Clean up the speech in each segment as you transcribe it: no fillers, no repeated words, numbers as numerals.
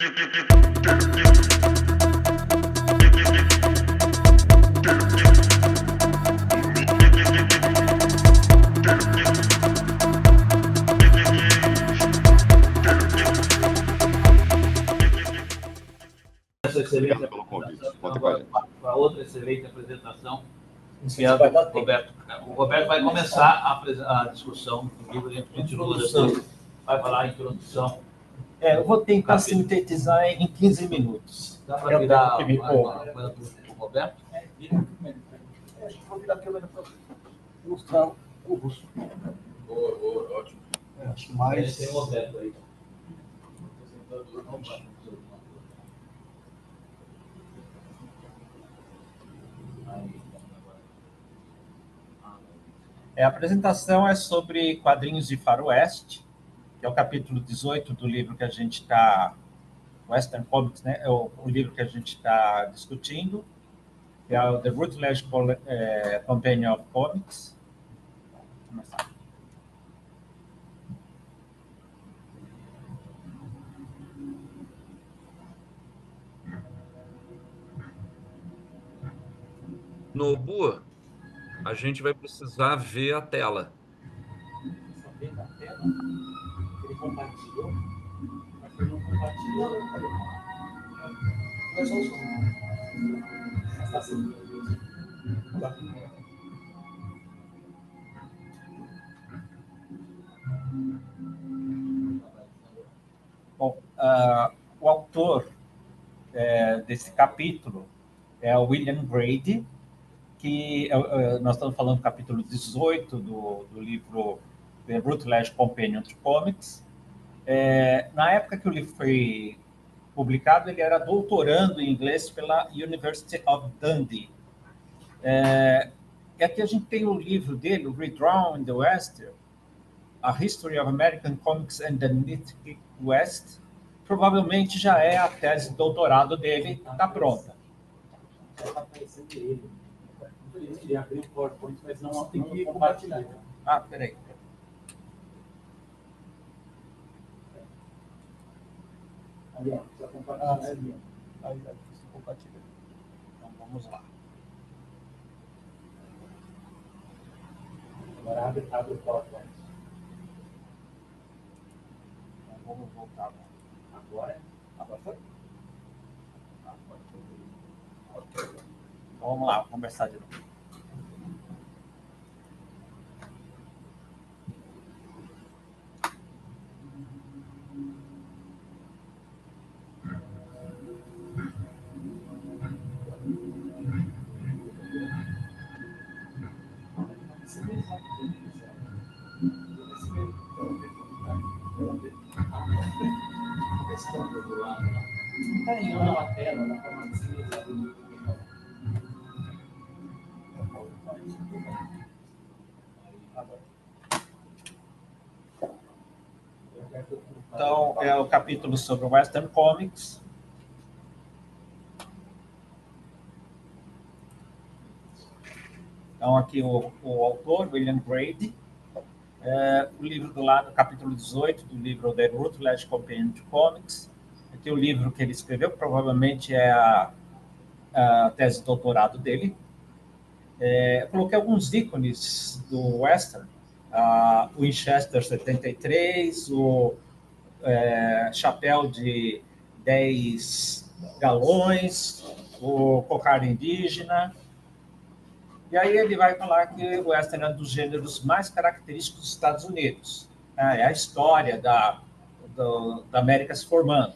Excelente para outra excelente apresentação. O Roberto vai começar a discussão do livro. A gente continua depois, vai falar a introdução. Eu vou tentar sintetizar em 15 minutos. Dá para virar uma coisa para o Roberto? Vou virar a câmera para mostrar o rosto. Boa, ótimo. Acho mais. Tem o Roberto aí. A apresentação é sobre quadrinhos de faroeste, que é o capítulo 18 do livro que a gente está... Western Comics, né? É o livro que a gente está discutindo, que é o The Routledge Companion of Comics. Vamos começar. Nobu, a gente vai precisar ver a tela. Ver a tela? Ele compartilhou? Mas ele não compartilhou. Mas vamos lá. Está assim. Bom, o autor desse capítulo é o William Grady, que nós estamos falando do capítulo 18 do livro The Routledge Companion to Comics. Na época que o livro foi publicado, ele era doutorando em inglês pela University of Dundee. E aqui a gente tem o livro dele, o Redrawn in the West, A History of American Comics and the Mythic West. Provavelmente já é a tese de doutorado dele, está pronta. Está aparecendo ele. Ele abriu o PowerPoint, mas não tem que compartilhar. Peraí. Ali, ó, precisa compartilhar. Ali, precisa compartilhar. Então, vamos lá. Agora abre o PowerPoint. Então, vamos voltar. Agora foi? Então, vamos lá, conversar de novo. Então, é o capítulo sobre o Western Comics. Então, aqui o autor, William Grady. O livro do lado, capítulo 18 do livro The Routledge Companion to Comics. Aqui o livro que ele escreveu, que provavelmente é a tese de doutorado dele. Coloquei alguns ícones do Western. O Winchester 73, o chapéu de 10 galões, o cocar indígena. E aí ele vai falar que o Western é um dos gêneros mais característicos dos Estados Unidos. É a história da América se formando.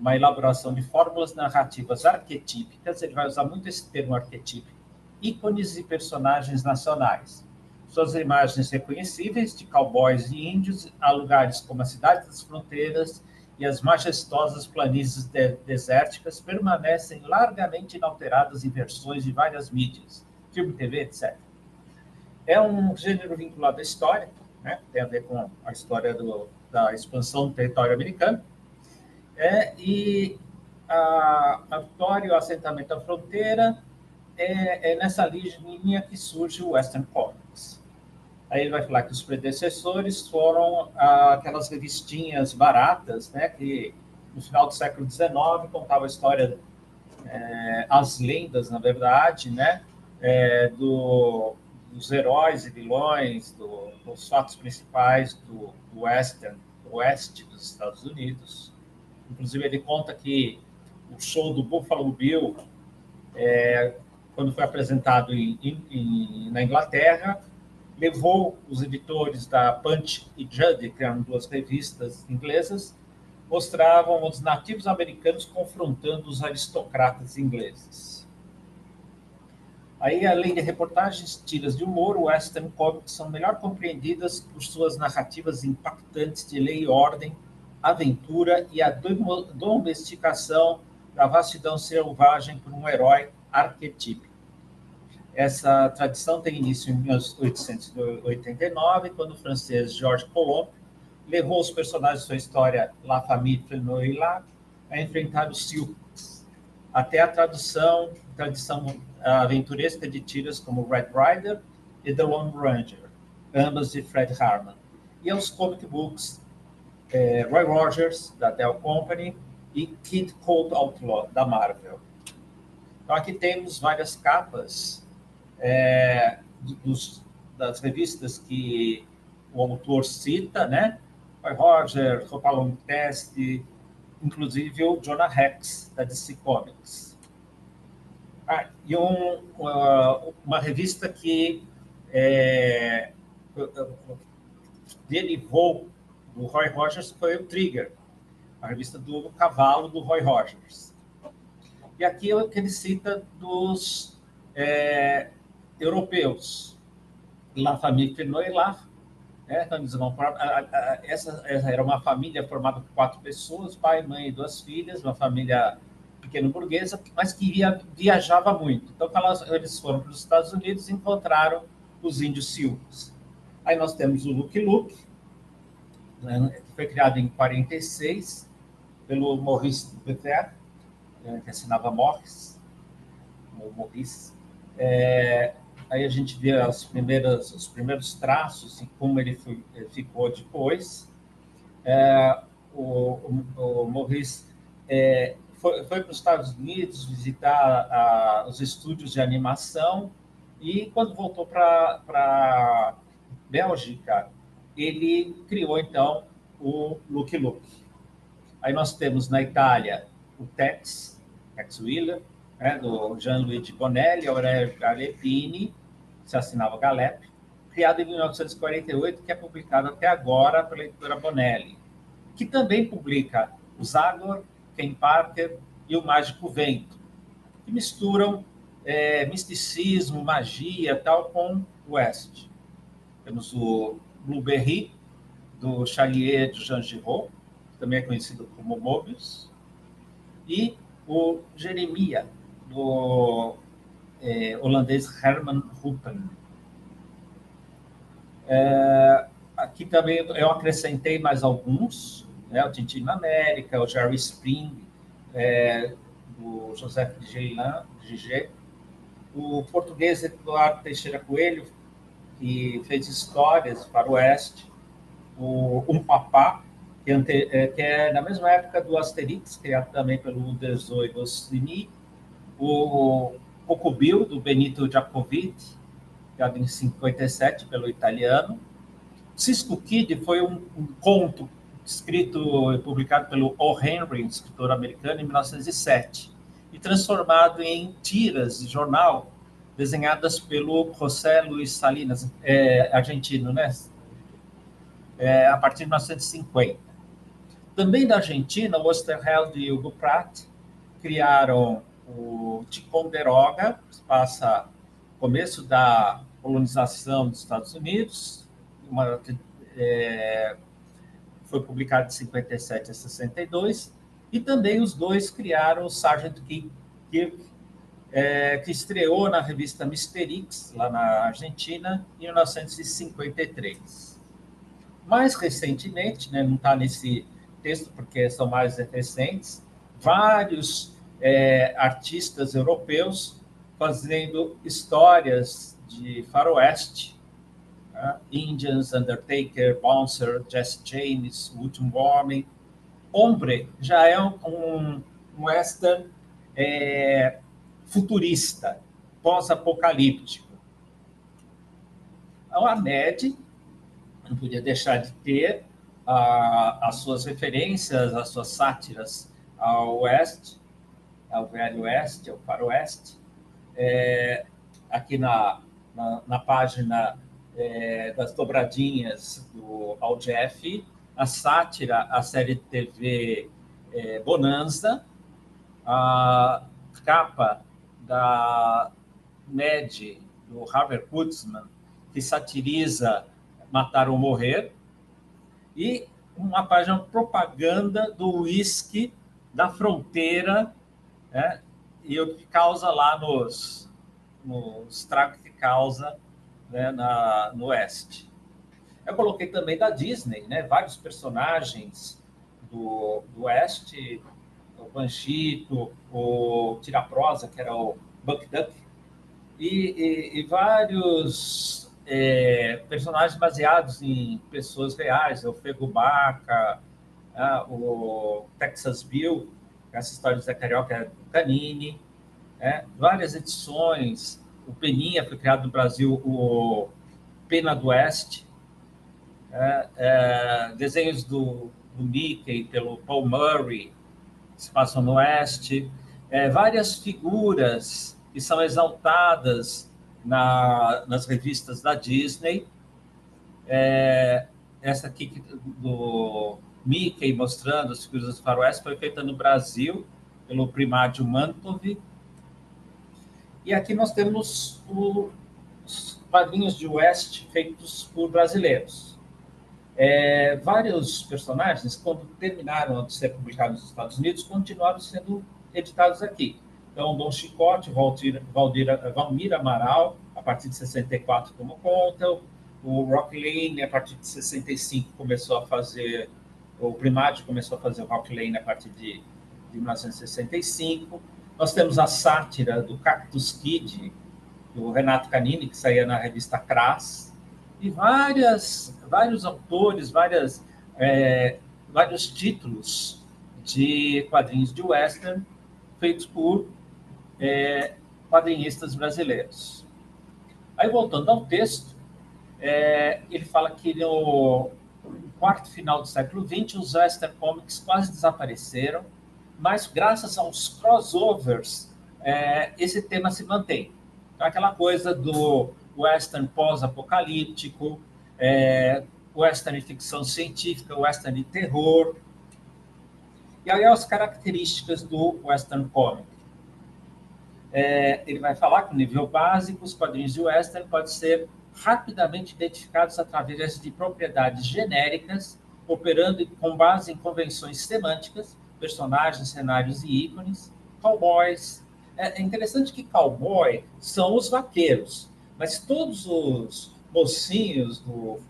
Uma elaboração de fórmulas narrativas arquetípicas, ele vai usar muito esse termo arquetípico, ícones e personagens nacionais. Suas imagens reconhecíveis de cowboys e índios a lugares como a cidade das fronteiras e as majestosas planícies desérticas permanecem largamente inalteradas em versões de várias mídias, filme, TV, etc. É um gênero vinculado à história, né? Tem a ver com a história da expansão do território americano, e a vitória e o assentamento da fronteira é nessa linha que surge o Western Comics. Aí ele vai falar que os predecessores foram aquelas revistinhas baratas, né, que no final do século XIX, contava a história, as lendas, na verdade, né, dos heróis e vilões, dos fatos principais do oeste dos Estados Unidos. Inclusive, ele conta que o show do Buffalo Bill, quando foi apresentado na Inglaterra, levou os editores da Punch e Judy, que eram duas revistas inglesas, mostravam os nativos americanos confrontando os aristocratas ingleses. Aí, além de reportagens, tiras de humor, o Western Comics são melhor compreendidas por suas narrativas impactantes de lei e ordem, aventura e a domesticação da vastidão selvagem por um herói arquetípico. Essa tradição tem início em 1889, quando o francês Georges Colomb levou os personagens de sua história La Famille Fenouillat a enfrentar os Sioux, até a tradição aventuresca de tiras como Red Rider e The Lone Ranger, ambas de Fred Harman, e aos comic books Roy Rogers, da Dell Company, e Kid Colt Outlaw, da Marvel. Então, aqui temos várias capas das revistas que o autor cita, né? Roy Rogers, Hopalong Test, inclusive o Jonah Hex, da DC Comics. E uma revista que derivou do Roy Rogers foi o Trigger, a revista do cavalo do Roy Rogers. E aqui é o que ele cita dos europeus. La Famille Fenouillat, essa era uma família formada por 4 pessoas, pai, mãe e 2 filhas, uma família pequeno burguesa, mas que viajava muito. Então, eles foram para os Estados Unidos e encontraram os índios Sioux. Aí nós temos o Lucky Luke, né, que foi criado em 1946 pelo Maurice Beter, que assinava Morris. Aí a gente vê os primeiros traços e como ele ficou depois. O Maurice foi para os Estados Unidos visitar os estúdios de animação e, quando voltou para Bélgica, ele criou, então, o Lucky Luke. Aí nós temos, na Itália, o Tex Wheeler, do Gianluigi Bonelli, Aurelio Galepini, que se assinava Galep, criado em 1948, que é publicado até agora pela editora Bonelli, que também publica o Zagor, Ken Parker e o Mágico Vento, que misturam misticismo, magia, tal, com o West. Temos o Blueberry, do Charlier de Jean Giraud, que também é conhecido como Mobius, e o Jeremia, do holandês Herman Ruppen. Aqui também eu acrescentei mais alguns, né? O Tintin na América, o Jerry Spring, do José Gigé, o português Eduardo Teixeira Coelho, que fez histórias para o Oeste, o Um Papá, que é na mesma época do Asterix, criado também pelo Uderzo e Goscinny, o Cocobil, do Benito Giacovitti, criado em 57 pelo italiano. Cisco Kid foi um conto escrito e publicado pelo O. Henry, um escritor americano, em 1907, e transformado em tiras de jornal desenhadas pelo José Luis Salinas, argentino, né? A partir de 1950. Também da Argentina, o Osterheld e o Hugo Pratt criaram o Ticonderoga, que passa começo da colonização dos Estados Unidos, foi publicado de 57 a 62, e também os dois criaram o Sgt. Kirk, que estreou na revista Misterix, lá na Argentina, em 1953. Mais recentemente, né, não está nesse texto porque são mais recentes, vários artistas europeus fazendo histórias de faroeste, Indians, Undertaker, Bouncer, Jesse James, O Último Homem, Hombre já é um western futurista, pós-apocalíptico. A Mad não podia deixar de ter as suas referências, as suas sátiras ao oeste, ao Velho Oeste, ao Faroeste. Aqui na página das dobradinhas do Al Jeff, a sátira, a série de TV Bonanza, a capa da Mad, do Harvey Kurtzman, que satiriza Matar ou Morrer, e uma página propaganda do uísque da fronteira, e o que causa lá nos estragos que causa, né, no Oeste. Eu coloquei também da Disney, né, vários personagens do Oeste, o Panchito, o Tiraprosa, que era o Buck Duck, e vários personagens baseados em pessoas reais, o Fegubaca, o Texas Bill, essa história de Zé Carioca é do Canini, várias edições. O Peninha foi criado no Brasil, o Pena do Oeste, desenhos do Mickey pelo Paul Murray, que se passam no Oeste, várias figuras que são exaltadas nas revistas da Disney. Essa aqui do Mickey mostrando as figuras do Faroeste foi feita no Brasil pelo Primádio Mantov. E aqui nós temos os quadrinhos de Oeste feitos por brasileiros. Vários personagens, quando terminaram de ser publicados nos Estados Unidos, continuaram sendo editados aqui. Então, Dom Chicote, Valmir Amaral, a partir de 64 tomou conta, o Rock Lane, a partir de 65, começou a fazer, o Primádio começou a fazer o Rock Lane a partir de 1965. Nós temos a sátira do Cactus Kid, do Renato Canini, que saía na revista Crass, e vários autores, vários títulos de quadrinhos de western feitos por quadrinistas brasileiros. Aí, voltando ao texto, ele fala que no quarto final do século XX, os western comics quase desapareceram, mas graças aos crossovers, esse tema se mantém. Então, aquela coisa do western pós-apocalíptico, western de ficção científica, western de terror. E aí as características do western comic. Ele vai falar que no nível básico, os quadrinhos de western podem ser rapidamente identificados através de propriedades genéricas, operando com base em convenções semânticas, personagens, cenários e ícones, cowboys. É interessante que cowboy são os vaqueiros, mas todos os mocinhos do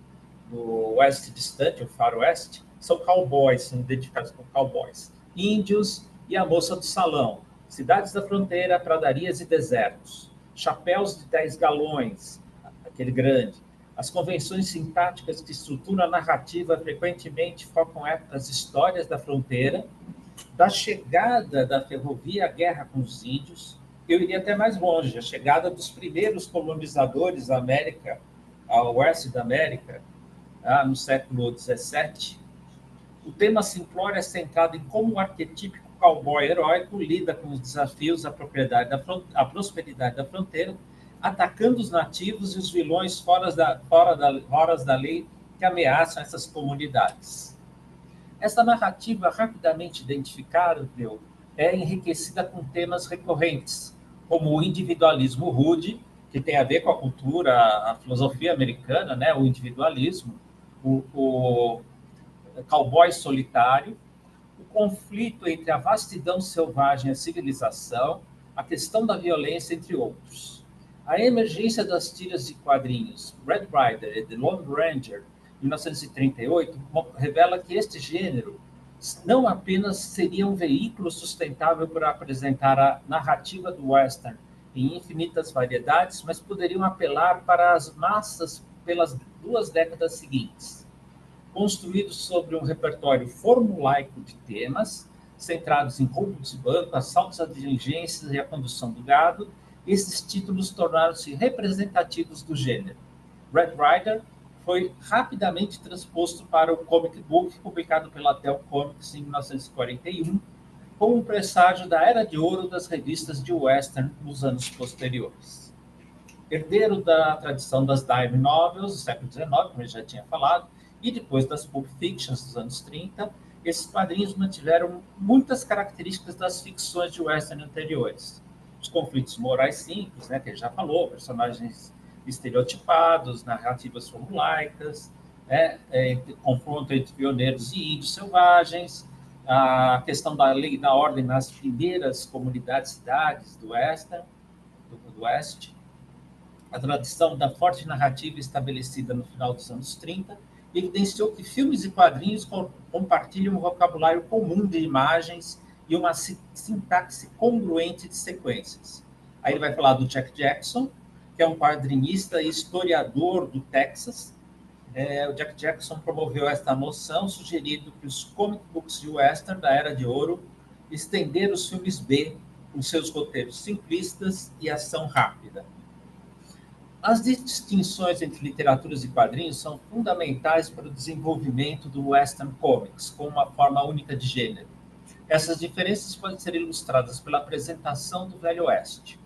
oeste distante, o faroeste, são cowboys, são identificados como cowboys. Índios e a moça do salão, cidades da fronteira, pradarias e desertos, chapéus de 10 galões, aquele grande. As convenções sintáticas que estruturam a narrativa frequentemente focam as histórias da fronteira, da chegada da ferrovia à guerra com os índios. Eu iria até mais longe, a chegada dos primeiros colonizadores da América, ao oeste da América, no século XVII. O tema simplório é centrado em como o arquetípico cowboy heróico lida com os desafios à prosperidade da fronteira, atacando os nativos e os vilões fora da lei que ameaçam essas comunidades. Essa narrativa rapidamente identificável é enriquecida com temas recorrentes, como o individualismo rude, que tem a ver com a cultura, a filosofia americana, né? O individualismo, o cowboy solitário, o conflito entre a vastidão selvagem e a civilização, a questão da violência, entre outros. A emergência das tiras de quadrinhos Red Rider e The Lone Ranger, em 1938, revela que este gênero não apenas seria um veículo sustentável para apresentar a narrativa do western em infinitas variedades, mas poderiam apelar para as massas pelas 2 décadas seguintes. construído sobre um repertório formulaico de temas, centrados em roubos de banco, assaltos a diligências e a condução do gado. Esses títulos tornaram-se representativos do gênero. Red Rider foi rapidamente transposto para o comic book, publicado pela Dell Comics em 1941, como um presságio da era de ouro das revistas de western nos anos posteriores. Herdeiro da tradição das dime novels do século XIX, como eu já tinha falado, e depois das pulp fictions dos anos 30, esses quadrinhos mantiveram muitas características das ficções de western anteriores. Os conflitos morais simples, né, que ele já falou, personagens estereotipados, narrativas formulaicas, confronto entre pioneiros e índios selvagens, a questão da lei da ordem nas primeiras comunidades-cidades do Oeste, a tradição da forte narrativa estabelecida no final dos anos 30, evidenciou que filmes e quadrinhos compartilham um vocabulário comum de imagens e uma sintaxe congruente de sequências. Aí ele vai falar do Jack Jackson, que é um quadrinista e historiador do Texas. O Jack Jackson promoveu esta noção, sugerindo que os comic books de western da Era de Ouro estenderam os filmes B, com seus roteiros simplistas e ação rápida. As distinções entre literaturas e quadrinhos são fundamentais para o desenvolvimento do western comics, como uma forma única de gênero. Essas diferenças podem ser ilustradas pela apresentação do Velho Oeste.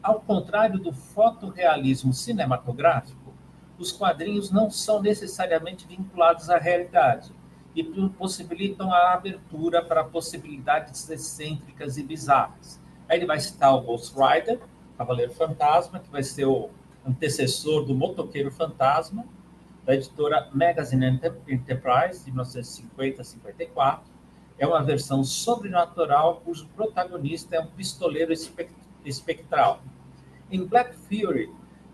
Ao contrário do fotorrealismo cinematográfico, os quadrinhos não são necessariamente vinculados à realidade e possibilitam a abertura para possibilidades excêntricas e bizarras. Aí ele vai citar o Ghost Rider, Cavaleiro Fantasma, que vai ser o antecessor do Motoqueiro Fantasma, da editora Magazine Enterprise, de 1950 a 54. É uma versão sobrenatural cujo protagonista é um pistoleiro espectral. Em Black Fury,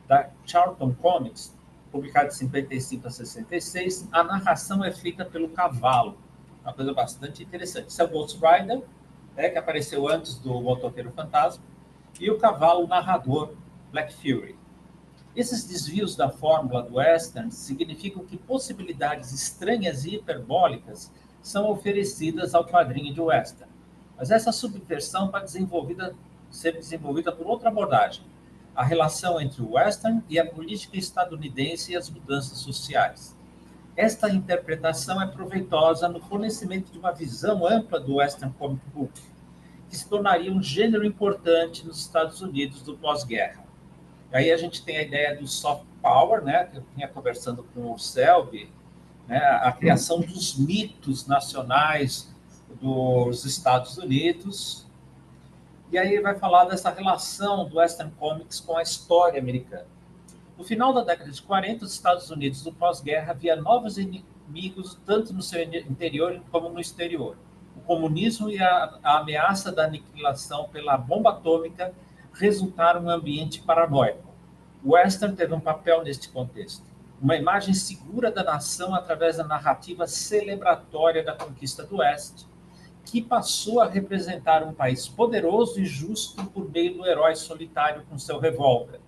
da Charlton Comics, publicado de 55 a 66, a narração é feita pelo cavalo, uma coisa bastante interessante. Esse é o Ghost Rider, que apareceu antes do Motoqueiro Fantasma, e o cavalo narrador, Black Fury. Esses desvios da fórmula do western significam que possibilidades estranhas e hiperbólicas são oferecidas ao quadrinho de western. Mas essa subversão pode ser desenvolvida por outra abordagem, a relação entre o western e a política estadunidense e as mudanças sociais. Esta interpretação é proveitosa no fornecimento de uma visão ampla do western comic book, que se tornaria um gênero importante nos Estados Unidos do pós-guerra. Aí a gente tem a ideia do soft power, né, que eu vinha conversando com o Selby, né, a criação dos mitos nacionais dos Estados Unidos. E aí ele vai falar dessa relação do Western Comics com a história americana. No final da década de 40, os Estados Unidos do pós-guerra havia novos inimigos, tanto no seu interior como no exterior. O comunismo e a ameaça da aniquilação pela bomba atômica resultaram em um ambiente paranoico. O Western teve um papel neste contexto. Uma imagem segura da nação através da narrativa celebratória da conquista do Oeste, que passou a representar um país poderoso e justo por meio do herói solitário com seu revólver.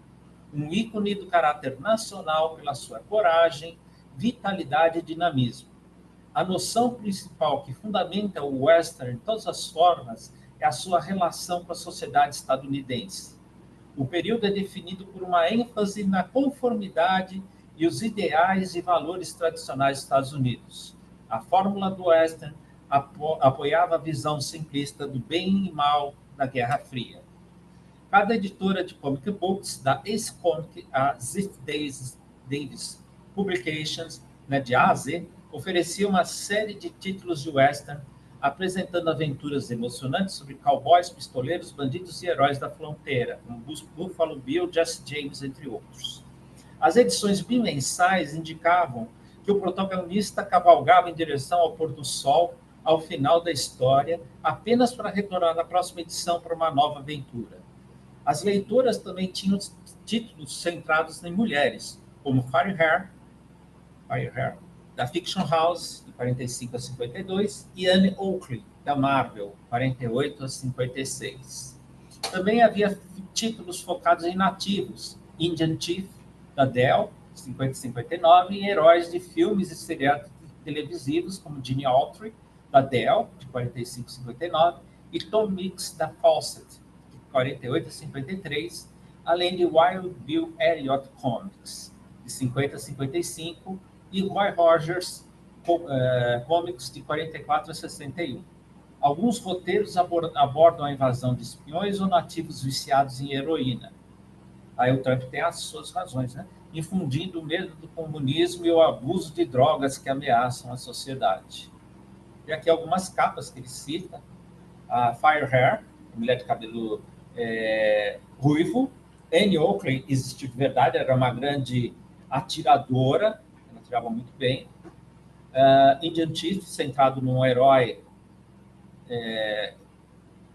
Um ícone do caráter nacional pela sua coragem, vitalidade e dinamismo. A noção principal que fundamenta o western em todas as formas é a sua relação com a sociedade estadunidense. O período é definido por uma ênfase na conformidade e os ideais e valores tradicionais dos Estados Unidos. A fórmula do western apoiava a visão simplista do bem e mal da Guerra Fria. Cada editora de comic books, da Ace Comic a Ziff Davis Publications, né, de A a Z, oferecia uma série de títulos de western, apresentando aventuras emocionantes sobre cowboys, pistoleiros, bandidos e heróis da fronteira, como Buffalo Bill, Jesse James, entre outros. As edições bimensais indicavam que o protagonista cavalgava em direção ao pôr do sol ao final da história, apenas para retornar na próxima edição para uma nova aventura. As leitoras também tinham títulos centrados em mulheres, como Fire Hair, da Fiction House, de 45 a 52, e Anne Oakley, da Marvel, 48 a 56. Também havia títulos focados em nativos, Indian Chief, da Dell, 50 a 59, e heróis de filmes e televisivos, como Gene Autry, da Dell, de 45 a 59, e Tom Mix, da Fawcett, de 48 a 53, além de Wild Bill Elliott Comics, de 50 a 55, e Roy Rogers Comics, de 44 a 61. Alguns roteiros abordam a invasão de espiões ou nativos viciados em heroína. Aí o Trump tem as suas razões, né? Infundindo o medo do comunismo e o abuso de drogas que ameaçam a sociedade. E aqui algumas capas que ele cita. A Fire Hair, mulher de cabelo ruivo. Annie Oakley existiu de verdade, era uma grande atiradora, ela atirava muito bem. Indian Chief, centrado num herói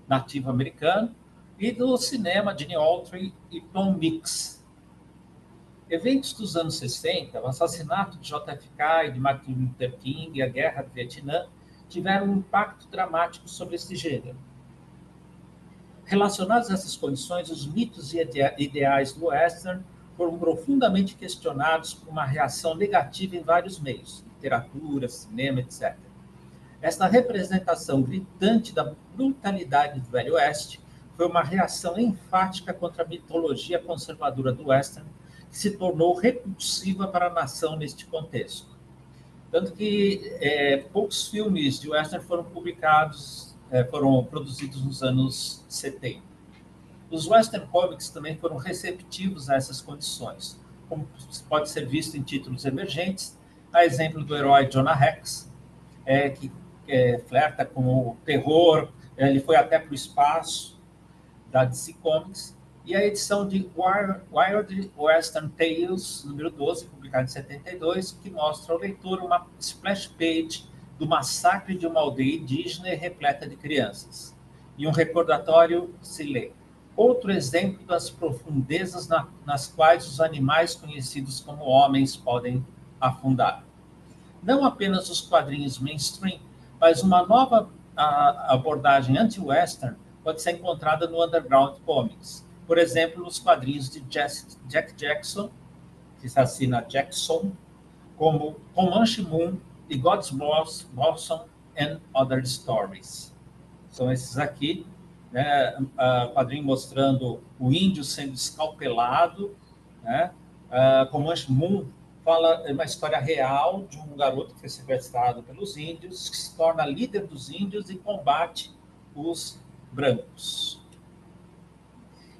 nativo americano. E do cinema, Gene Autry e Tom Mix. Eventos dos anos 60, o assassinato de JFK e de Martin Luther King e a Guerra do Vietnã tiveram um impacto dramático sobre esse gênero. Relacionados a essas condições, os mitos e ideais do western foram profundamente questionados por uma reação negativa em vários meios, literatura, cinema, etc. Esta representação gritante da brutalidade do Velho Oeste foi uma reação enfática contra a mitologia conservadora do western, que se tornou repulsiva para a nação neste contexto. Tanto que poucos filmes de western foram produzidos nos anos 70. Os western comics também foram receptivos a essas condições, como pode ser visto em títulos emergentes, a exemplo do herói Jonah Hex, que flerta com o terror, ele foi até para o espaço, da DC Comics, e a edição de Wild Western Tales, número 12, publicada em 72, que mostra ao leitor uma splash page do massacre de uma aldeia indígena e repleta de crianças. E um recordatório se lê. Outro exemplo das profundezas nas quais os animais conhecidos como homens podem afundar. Não apenas os quadrinhos mainstream, mas uma nova abordagem anti-western pode ser encontrada no Underground Comics. Por exemplo, nos quadrinhos de Jack Jackson, que se assina Jackson, como Comanche Moon e God's Blossom and Other Stories. São esses aqui, né? Quadrinho mostrando o índio sendo escalpelado, né? Comanche Moon fala uma história real de um garoto que foi sequestrado pelos índios, que se torna líder dos índios e combate os brancos.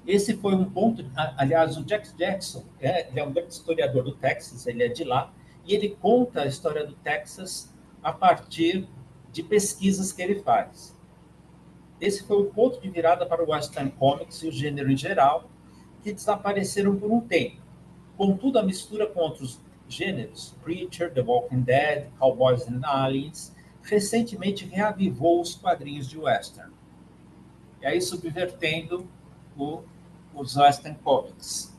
Esse foi um ponto, aliás, o Jack Jackson, ele é um grande historiador do Texas, ele é de lá, e ele conta a história do Texas a partir de pesquisas que ele faz. Esse foi o ponto de virada para o Western Comics e o gênero em geral, que desapareceram por um tempo. Contudo, a mistura com outros gêneros, Preacher, The Walking Dead, Cowboys and Aliens, recentemente reavivou os quadrinhos de Western. E aí, subvertendo os Western Comics.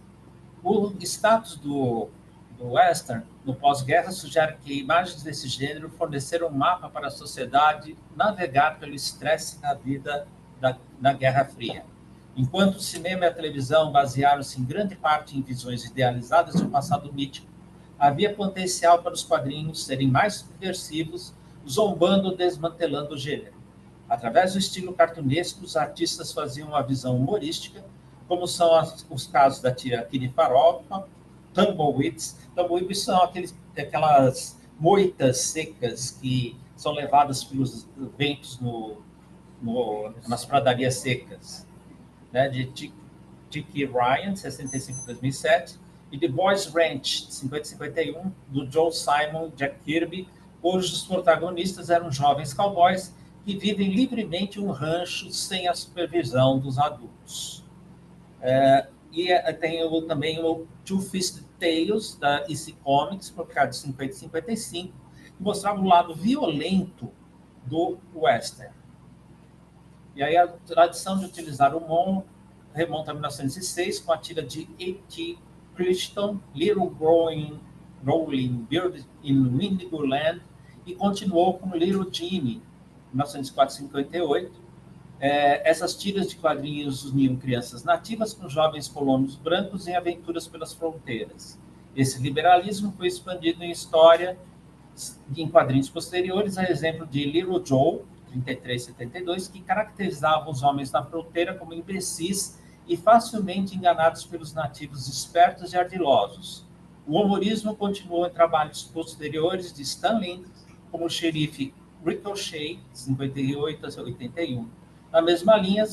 O status do Western, no pós-guerra, sugere que imagens desse gênero forneceram um mapa para a sociedade navegar pelo estresse da vida na Guerra Fria. Enquanto o cinema e a televisão basearam-se em grande parte em visões idealizadas de um passado mítico, havia potencial para os quadrinhos serem mais subversivos, zombando ou desmantelando o gênero. Através do estilo cartunesco, os artistas faziam uma visão humorística, como são os casos da Tira-Kiri Farofa, Tumbleweeds. Tumbleweeds são aquelas moitas secas que são levadas pelos ventos nas pradarias secas, né, de T.K. Ryan, 65 a 2007, e The Boys Ranch, de 50 a 51, do Joe Simon e Jack Kirby, cujos protagonistas eram jovens cowboys que vivem livremente um rancho sem a supervisão dos adultos. E tem também o Two-Fisted Tales, da EC Comics, publicado em 50 e 55, que mostrava o lado violento do western. E aí a tradição de utilizar o Mon remonta a 1906, com a tira de A.T. Crichton, Little Rolling Bird in Windigo Land, e continuou com Little Jimmy, 1904 a 58. Essas tiras de quadrinhos uniam crianças nativas com jovens colonos brancos em aventuras pelas fronteiras. Esse liberalismo foi expandido em história em quadrinhos posteriores, a exemplo de Little Joe, 33-72, que caracterizava os homens da fronteira como imbecis e facilmente enganados pelos nativos espertos e ardilosos. O humorismo continuou em trabalhos posteriores de Stan Lee, como o xerife Ricochet, 58-81. Na mesma linha,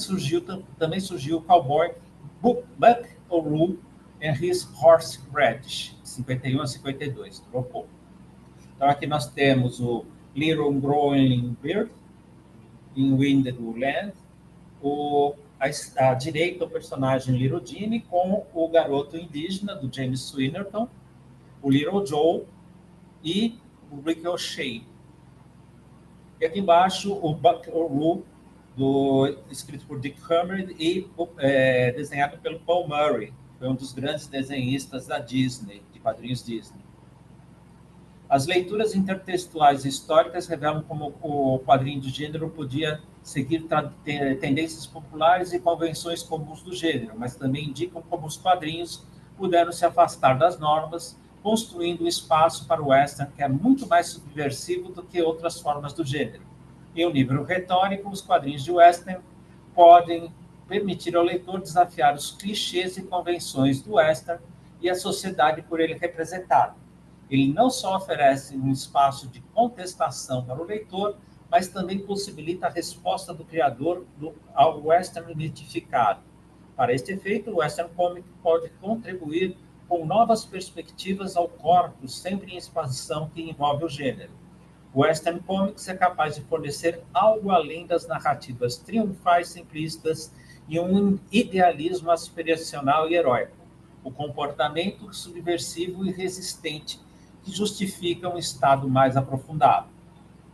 também surgiu o cowboy Buck O'Rourke em His Horse Radish, 51-52. Trocou. Então, aqui nós temos o Little Growing Beard, em Winded Land, à direita o personagem Little Jimmy com o garoto indígena do James Swinnerton, o Little Joe e o Ricochet. E aqui embaixo o Buck O'Rourke, escrito por Dick Hummer e desenhado pelo Paul Murray, que foi um dos grandes desenhistas da Disney, de quadrinhos Disney. As leituras intertextuais históricas revelam como o quadrinho de gênero podia seguir tendências populares e convenções comuns do gênero, mas também indicam como os quadrinhos puderam se afastar das normas, construindo um espaço para o western que é muito mais subversivo do que outras formas do gênero. Em um nível retórico, os quadrinhos de western podem permitir ao leitor desafiar os clichês e convenções do western e a sociedade por ele representado. Ele não só oferece um espaço de contestação para o leitor, mas também possibilita a resposta do criador ao western mitificado. Para este efeito, o western comic pode contribuir com novas perspectivas ao corpus, sempre em expansão que envolve o gênero. O western comics é capaz de fornecer algo além das narrativas triunfais simplistas e um idealismo aspiracional e heróico, o comportamento subversivo e resistente que justifica um estado mais aprofundado.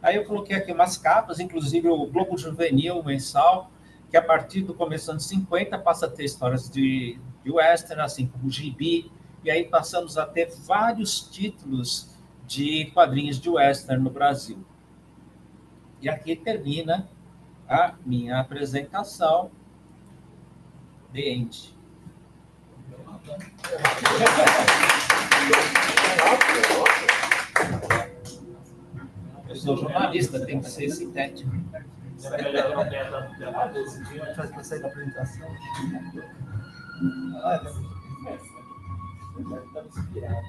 Aí eu coloquei aqui umas capas, inclusive o Globo Juvenil mensal, que a partir do começo dos anos 50 passa a ter histórias de western, assim como o Gibi, e aí passamos a ter vários títulos de quadrinhos de western no Brasil. E aqui termina a minha apresentação. The End. Eu sou jornalista, tem que ser sintético. Vai sair da apresentação. Estava inspirado.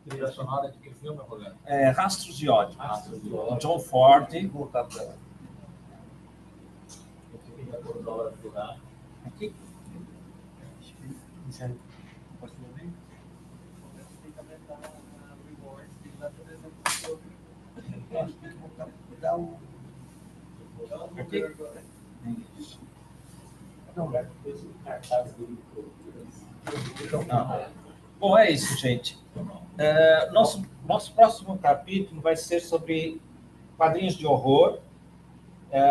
Trilha sonora de que filme, Rogério? Rastros de ódio. Rastros de ódio. John Ford. Voltar para lá. Eu fiquei de acordo com a hora de lugar. Aqui. Posso ver? Tem também da Rewards, que vai fazer acho que tem que voltar para dar o. Aqui. Não, cartaz do. Bom, é isso, gente. Nosso próximo capítulo vai ser sobre quadrinhos de horror.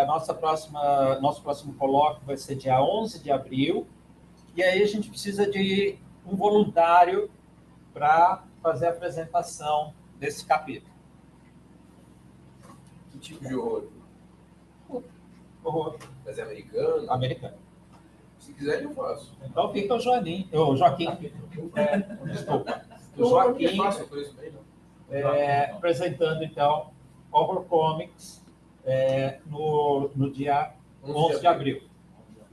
Nosso próximo colóquio vai ser dia 11 de abril. E aí a gente precisa de um voluntário para fazer a apresentação desse capítulo. Que tipo de horror? Horror Mas é americano? americano. Se quiser, eu faço. Então fica o Joaquim. Desculpa. O Joaquim É fácil, eu conheço bem, não. apresentando, então, Horror Comics no dia 11 de abril.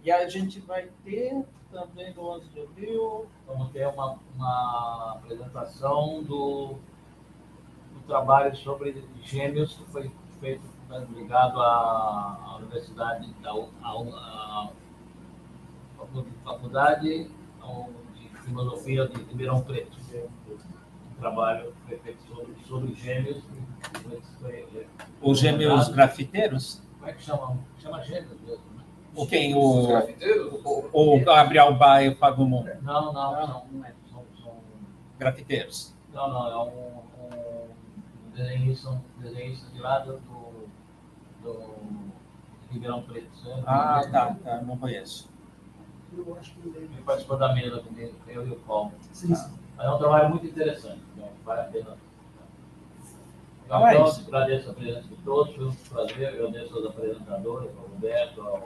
E a gente vai ter também no 11 de abril... Vamos ter uma apresentação do trabalho sobre gêmeos que foi feito ligado à Universidade, à Faculdade de Filosofia de Ribeirão Preto. Um trabalho que foi feito sobre gêmeos. Os gêmeos grafiteiros? Como é que chama? Chama gêmeos mesmo, né? Ou quem? Os grafiteiros? O Gabriel Ba e o Fábio Moon? Não, Não é. São grafiteiros. Não, é um desenhista de lá do Ribeirão Preto. Tá, não conheço. Eu acho que Ele participou da mesa comigo, eu e o Paulo. sim. Mas é um trabalho muito interessante, então vale a pena. Então é Então, isso. agradeço a presença de todos, foi um prazer, eu agradeço aos apresentadores, ao Roberto,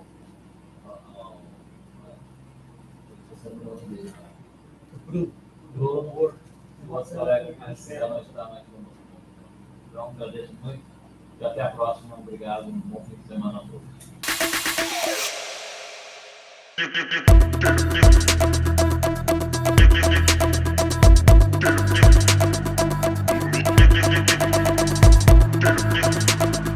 Bruno, nosso colega que ainda não está mais conosco. Então, agradeço muito e até a próxima. Obrigado, um bom fim de semana a todos.